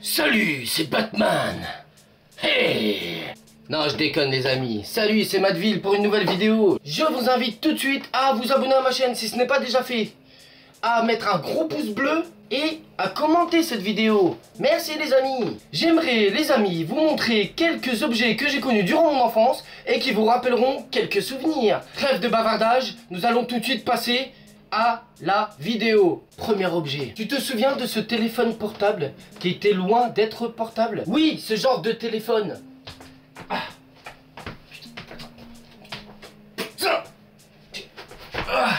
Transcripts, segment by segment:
Salut, c'est Batman. Hey. Non, je déconne les amis. Salut, c'est Matville pour une nouvelle vidéo. Je vous invite tout de suite à vous abonner à ma chaîne si ce n'est pas déjà fait, à mettre un gros pouce bleu et à commenter cette vidéo. Merci les amis. J'aimerais les amis vous montrer quelques objets que j'ai connus durant mon enfance et qui vous rappelleront quelques souvenirs. Trêve de bavardage, nous allons tout de suite passer à la vidéo. Premier objet. Tu te souviens de ce téléphone portable qui était loin d'être portable? Oui, ce genre de téléphone. Ah. Putain. Ah.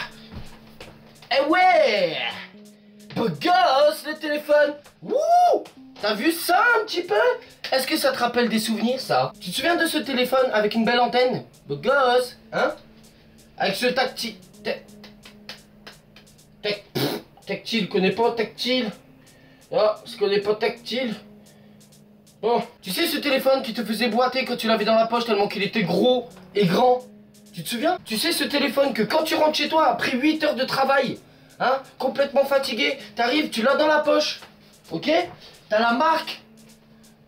Eh ouais, beau gosse le téléphone. Wouh. T'as vu ça un petit peu? Est-ce que ça te rappelle des souvenirs ça? Tu te souviens de ce téléphone avec une belle antenne? Beau gosse, hein? Avec ce tactile. Tactile, connais pas tactile? Ah, je connais pas tactile. Bon, tu sais ce téléphone qui te faisait boiter quand tu l'avais dans la poche tellement qu'il était gros et grand? Tu te souviens? Tu sais ce téléphone que quand tu rentres chez toi après 8 heures de travail, hein, complètement fatigué, t'arrives, tu l'as dans la poche, ok? T'as la marque,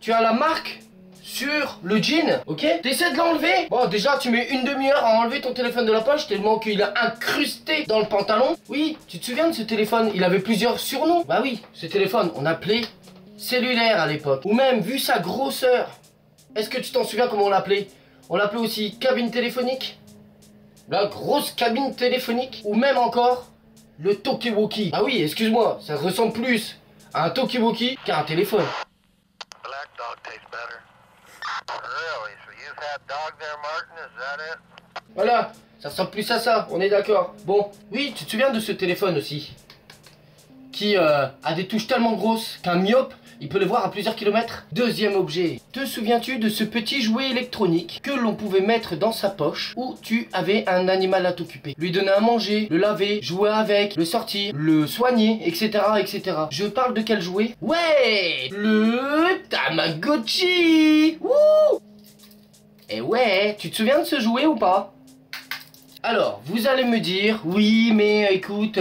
tu as la marque sur le jean, ok? T'essaies de l'enlever. Bon, déjà tu mets une demi-heure à enlever ton téléphone de la poche tellement qu'il a incrusté dans le pantalon. Oui, tu te souviens de ce téléphone? Il avait plusieurs surnoms. Bah oui, ce téléphone, on appelait cellulaire à l'époque. Ou même, vu sa grosseur, est-ce que tu t'en souviens comment on l'appelait? On l'appelait aussi cabine téléphonique. La grosse cabine téléphonique. Ou même encore, le talkie-walkie. Ah oui, excuse-moi, ça ressemble plus à un talkie-walkie qu'à un téléphone. Black dog tastes better. Really? So you've had dog there, Martin? Is that it? Voilà, ça ressemble plus à ça, on est d'accord. Bon, oui, tu te souviens de ce téléphone aussi qui a des touches tellement grosses qu'un myope, il peut les voir à plusieurs kilomètres. Deuxième objet, te souviens-tu de ce petit jouet électronique que l'on pouvait mettre dans sa poche où tu avais un animal à t'occuper? Lui donner à manger, le laver, jouer avec, le sortir, le soigner, etc. etc. Je parle de quel jouet? Ouais, le Tamagotchi. Wouh. Et ouais, tu te souviens de ce jouet ou pas? Alors, vous allez me dire, oui, mais écoute,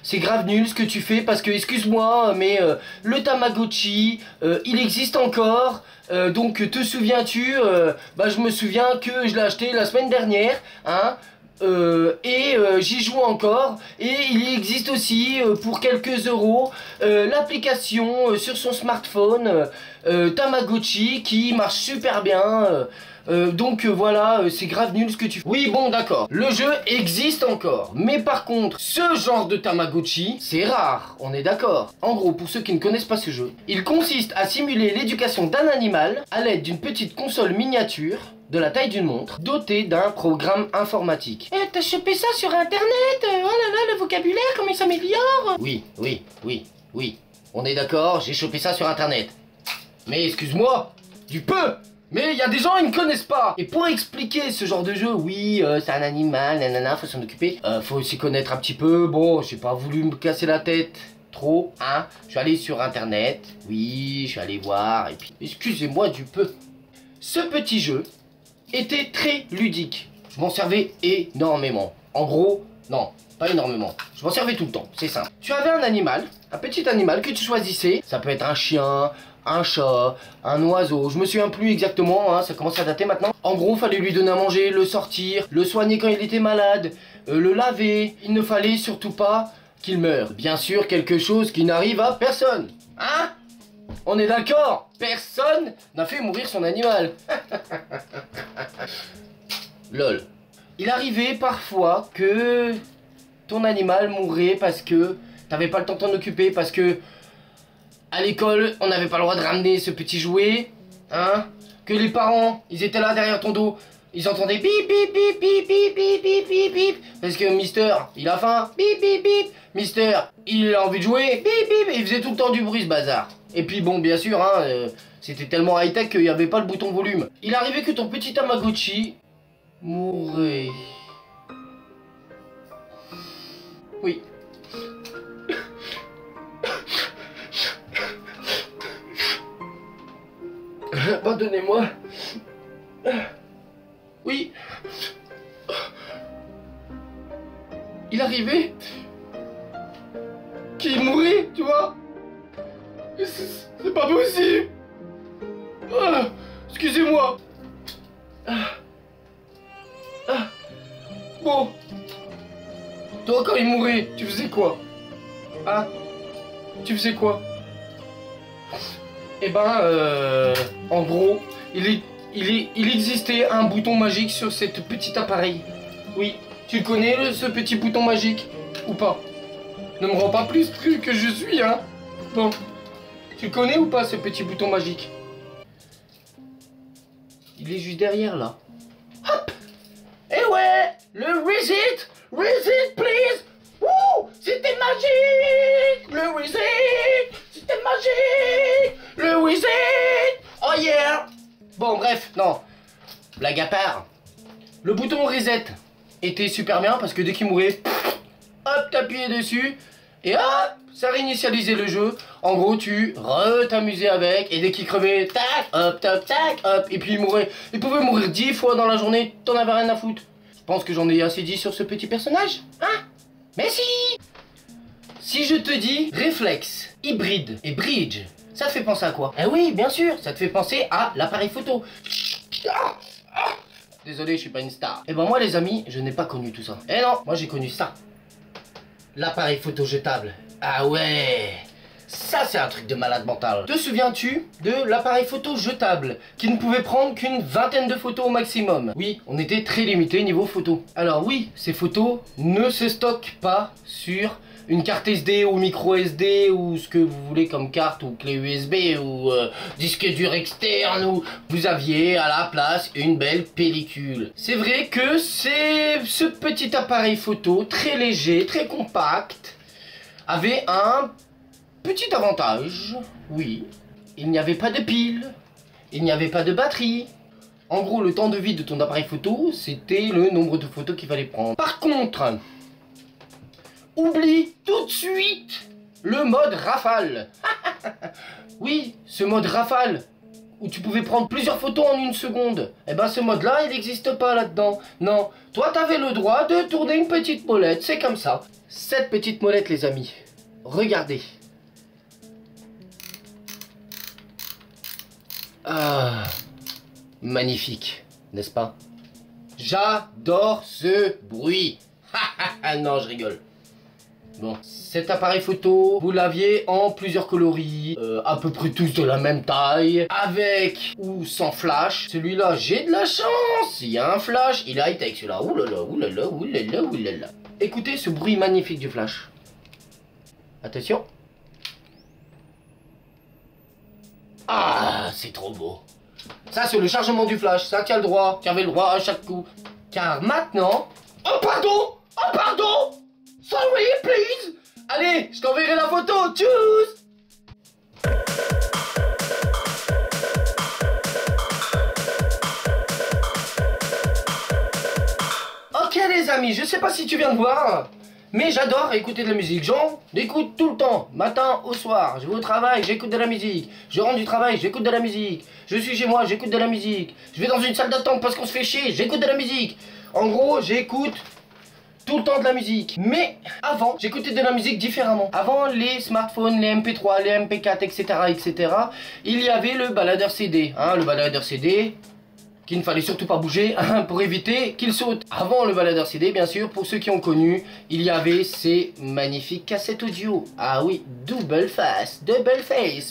c'est grave nul ce que tu fais parce que, excuse-moi, mais le Tamagotchi, il existe encore. Donc, te souviens-tu? Bah, je me souviens que je l'ai acheté la semaine dernière, hein. J'y joue encore et il existe aussi pour quelques euros l'application sur son smartphone Tamagotchi qui marche super bien. Donc voilà, c'est grave nul ce que tu fais. Oui, bon, d'accord, le jeu existe encore, mais par contre ce genre de Tamagotchi c'est rare, on est d'accord. En gros, pour ceux qui ne connaissent pas ce jeu, il consiste à simuler l'éducation d'un animal à l'aide d'une petite console miniature de la taille d'une montre, dotée d'un programme informatique. Eh, t'as chopé ça sur internet? Oh là là, le vocabulaire, comment il s'améliore? Oui, on est d'accord, j'ai chopé ça sur internet. Mais excuse-moi, du peu. Mais il y a des gens, ils ne connaissent pas. Et pour expliquer ce genre de jeu, oui, c'est un animal, nanana, faut s'en occuper. Faut aussi connaître un petit peu. Bon, j'ai pas voulu me casser la tête trop, hein. Je suis allé sur internet, oui, je suis allé voir, et puis, excusez-moi du peu. Ce petit jeu était très ludique. Je m'en servais énormément. En gros, non, pas énormément. Je m'en servais tout le temps, c'est simple. Tu avais un animal, un petit animal que tu choisissais. Ça peut être un chien, un chat, un oiseau. Je me souviens plus exactement, hein, ça commence à dater maintenant. En gros, fallait lui donner à manger, le sortir, le soigner quand il était malade, le laver. Il ne fallait surtout pas qu'il meure. Bien sûr, quelque chose qui n'arrive à personne. Hein? On est d'accord? Personne n'a fait mourir son animal. Lol. Il arrivait parfois que ton animal mourait parce que t'avais pas le temps de t'en occuper, parce que à l'école on n'avait pas le droit de ramener ce petit jouet, hein, que les parents ils étaient là derrière ton dos, ils entendaient bip bip bip bip bip bip bip bip bip parce que Mister il a faim, bip bip bip, Mister il a envie de jouer, bip bip, et il faisait tout le temps du bruit ce bazar. Et puis bon, bien sûr, hein, c'était tellement high-tech qu'il n'y avait pas le bouton volume. Il arrivait que ton petit Tamagotchi mourait. Oui. Pardonnez-moi. Oui. Il arrivait qu'il mourait, tu vois. Ça pas possible. Ah, excusez-moi. Bon. Toi, quand il mourait, tu faisais quoi? Ah, tu faisais quoi? Eh ben, en gros, il existait un bouton magique sur cet petit appareil. Oui, tu le connais, ce petit bouton magique? Ou pas? Ne me rends pas plus cru que je suis, hein? Bon, tu le connais ou pas, ce petit bouton magique? Il est juste derrière, là. Hop! Eh ouais! Le reset! Reset, please! Wouh! C'était magique! Le reset! C'était magique! Le reset! Oh yeah! Bon, bref, non. Blague à part. Le bouton reset était super bien parce que dès qu'il mourait, hop, t'appuyais dessus et hop, ça réinitialisait le jeu. En gros, tu t'amusais avec et dès qu'il crevait, tac, hop, tac, tac, hop, et puis il mourait. Il pouvait mourir 10 fois dans la journée, t'en avais rien à foutre. Je pense que j'en ai assez dit sur ce petit personnage, hein? Mais si je te dis réflexe, hybride et bridge, ça te fait penser à quoi? Eh oui, bien sûr, ça te fait penser à l'appareil photo. Désolé, je suis pas une star. Eh ben moi les amis, je n'ai pas connu tout ça. Eh non, moi j'ai connu ça. L'appareil photo jetable. Ah ouais, ça c'est un truc de malade mental. Te souviens-tu de l'appareil photo jetable qui ne pouvait prendre qu'une vingtaine de photos au maximum? Oui, on était très limité niveau photo. Alors oui, ces photos ne se stockent pas sur une carte SD ou micro SD ou ce que vous voulez comme carte ou clé USB ou disque dur externe, ou vous aviez à la place une belle pellicule. C'est vrai que c'est ce petit appareil photo très léger, très compact, avait un petit avantage. Oui, il n'y avait pas de pile, il n'y avait pas de batterie. En gros, le temps de vie de ton appareil photo, c'était le nombre de photos qu'il fallait prendre. Par contre, oublie tout de suite le mode rafale. Oui, ce mode rafale, où tu pouvais prendre plusieurs photos en une seconde. Eh ben ce mode-là, il n'existe pas là-dedans. Non, toi t'avais le droit de tourner une petite molette, c'est comme ça. Cette petite molette les amis, regardez. Ah, magnifique, n'est-ce pas? J'adore ce bruit. Non, je rigole. Bon, cet appareil photo, vous l'aviez en plusieurs coloris, à peu près tous de la même taille, avec ou sans flash. Celui-là, j'ai de la chance, il y a un flash, il est high-tech celui-là. Oulala, oulala, oulala, oulala. Écoutez ce bruit magnifique du flash. Attention. Ah, c'est trop beau. Ça, c'est le chargement du flash, ça tu as le droit, tu avais le droit à chaque coup. Car maintenant... Oh pardon! Oh pardon! Sorry, please! Allez, je t'enverrai la photo, tchuss! Ok les amis, je sais pas si tu viens de voir, mais j'adore écouter de la musique. J'en écoute tout le temps, matin au soir. Je vais au travail, j'écoute de la musique. Je rentre du travail, j'écoute de la musique. Je suis chez moi, j'écoute de la musique. Je vais dans une salle d'attente parce qu'on se fait chier, j'écoute de la musique. En gros, j'écoute tout le temps de la musique. Mais avant, j'écoutais de la musique différemment. Avant les smartphones, les MP3, les MP4, etc., etc., il y avait le baladeur CD. Hein, le baladeur CD qu'il ne fallait surtout pas bouger pour éviter qu'il saute. Avant le baladeur CD, bien sûr, pour ceux qui ont connu, il y avait ces magnifiques cassettes audio. Ah oui, double face,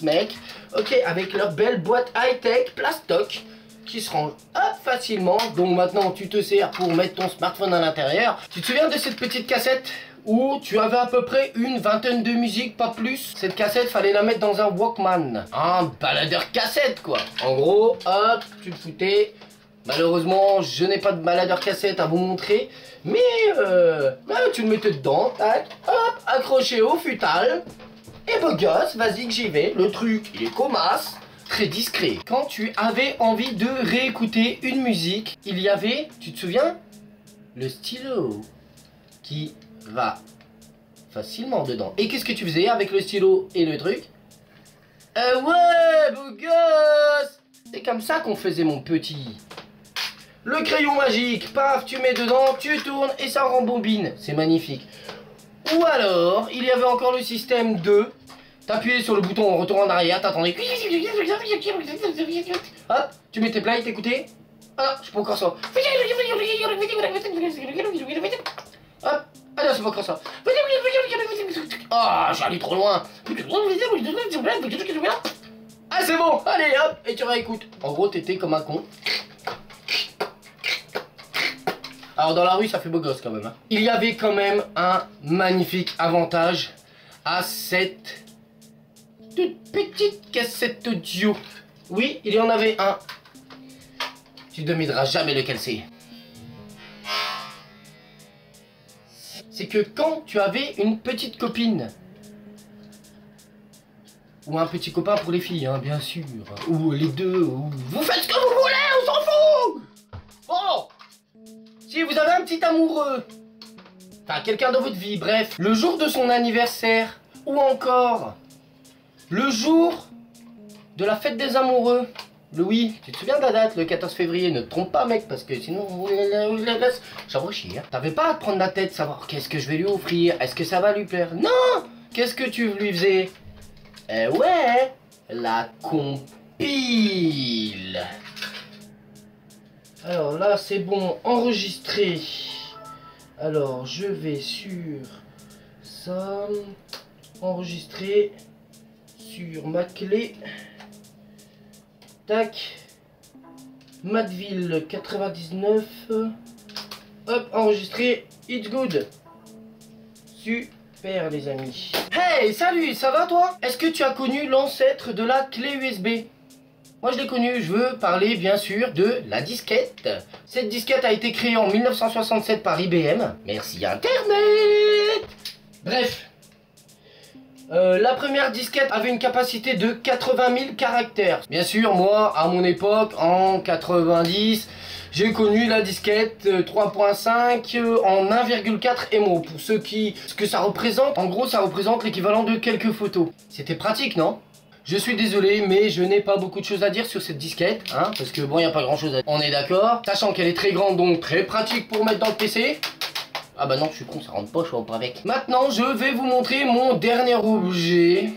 mec. Ok, avec leur belle boîte high-tech, plastoc, qui se range hop facilement. Donc maintenant tu te sers pour mettre ton smartphone à l'intérieur. Tu te souviens de cette petite cassette où tu avais à peu près une vingtaine de musiques, pas plus? Cette cassette, fallait la mettre dans un Walkman, un baladeur cassette quoi. En gros, hop, tu le foutais. Malheureusement, je n'ai pas de baladeur cassette à vous montrer, mais tu le mettais dedans, tac, hop, accroché au futal. Et beau gosse, vas-y que j'y vais. Le truc, il est comasse. Très discret. Quand tu avais envie de réécouter une musique, il y avait, tu te souviens, le stylo qui va facilement dedans. Et qu'est-ce que tu faisais avec le stylo et le truc? Ouais, beau gosse! C'est comme ça qu'on faisait, mon petit. Le crayon magique, paf, tu mets dedans, tu tournes et ça rembobine. C'est magnifique. Ou alors, il y avait encore le système 2 T'appuies sur le bouton retour en arrière, t'attendais. Hop, tu mets tes plays, t'écoutais. Ah non, c'est pas encore ça. Hop, ah non, c'est pas encore ça. Ah, j'allais trop loin. Ah, c'est bon, allez, hop, et tu réécoutes. En gros, t'étais comme un con. Alors, dans la rue, ça fait beau gosse quand même. Hein. Il y avait quand même un magnifique avantage à cette toute petite cassette audio. Oui, il y en avait un. Tu ne devineras jamais lequel c'est. C'est que quand tu avais une petite copine, ou un petit copain pour les filles, hein, bien sûr, ou les deux, ou vous faites ce que vous voulez, on s'en fout. Bon, si vous avez un petit amoureux, enfin quelqu'un dans votre vie, bref, le jour de son anniversaire, ou encore le jour de la fête des amoureux. Louis, tu te souviens de la date, le 14 février? Ne te trompe pas, mec, parce que sinon, j'avoue chier. Hein. T'avais pas à te prendre la tête, savoir qu'est-ce que je vais lui offrir, est-ce que ça va lui plaire? Non. Qu'est-ce que tu lui faisais? Ouais, la compile. Alors là, c'est bon, enregistré. Alors, je vais sur ça, enregistrer sur ma clé. Tac, Madville 99, hop, enregistré, it's good. Super les amis. Hey, salut, ça va toi? Est-ce que tu as connu l'ancêtre de la clé USB? Moi je l'ai connu, je veux parler bien sûr de la disquette. Cette disquette a été créée en 1967 par IBM. Merci Internet. Bref. La première disquette avait une capacité de 80 000 caractères. Bien sûr, moi, à mon époque, en 90, j'ai connu la disquette 3.5 en 1,4 MO. Pour ceux qui... Ce que ça représente, en gros, ça représente l'équivalent de quelques photos. C'était pratique, non? Je suis désolé, mais je n'ai pas beaucoup de choses à dire sur cette disquette, hein, parce que bon, il n'y a pas grand chose à dire. On est d'accord. Sachant qu'elle est très grande, donc très pratique pour mettre dans le PC. Ah bah non, je suis con, ça rentre pas, je vois pas avec. Maintenant, je vais vous montrer mon dernier objet.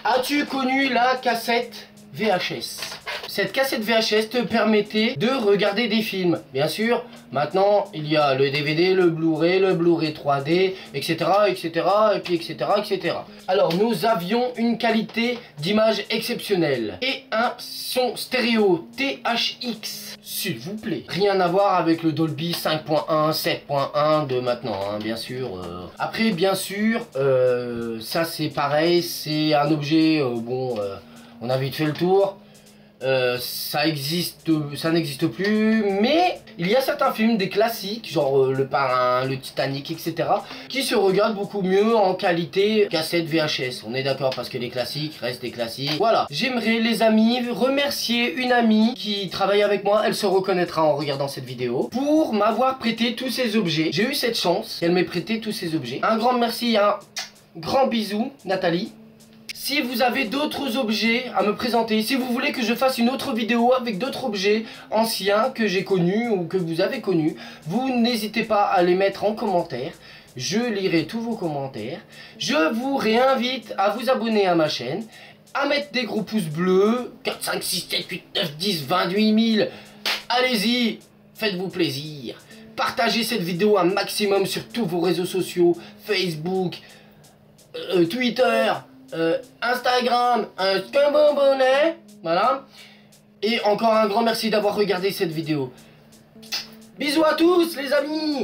As-tu connu la cassette VHS? Cette cassette VHS te permettait de regarder des films. Bien sûr, maintenant, il y a le DVD, le Blu-ray 3D, etc., etc., et puis etc., etc. Alors, nous avions une qualité d'image exceptionnelle et un son stéréo THX. S'il vous plaît. Rien à voir avec le Dolby 5.1, 7.1 de maintenant, hein, bien sûr. Après, bien sûr, ça c'est pareil, c'est un objet, on a vite fait le tour. Ça n'existe plus, mais il y a certains films, des classiques, genre Le Parrain, le Titanic, etc., qui se regardent beaucoup mieux en qualité cassette VHS. On est d'accord, parce que les classiques restent des classiques. Voilà, j'aimerais les amis remercier une amie qui travaille avec moi, elle se reconnaîtra en regardant cette vidéo, pour m'avoir prêté tous ces objets. J'ai eu cette chance qu'elle m'ait prêté tous ces objets. Un grand merci, un grand bisou, Nathalie. Si vous avez d'autres objets à me présenter, si vous voulez que je fasse une autre vidéo avec d'autres objets anciens que j'ai connus ou que vous avez connus, vous n'hésitez pas à les mettre en commentaire. Je lirai tous vos commentaires. Je vous réinvite à vous abonner à ma chaîne, à mettre des gros pouces bleus, 4, 5, 6, 7, 8, 9, 10, 28 000. Allez-y, faites-vous plaisir. Partagez cette vidéo un maximum sur tous vos réseaux sociaux, Facebook, Twitter, Instagram, un bonnet, voilà. Et encore un grand merci d'avoir regardé cette vidéo. Bisous à tous les amis.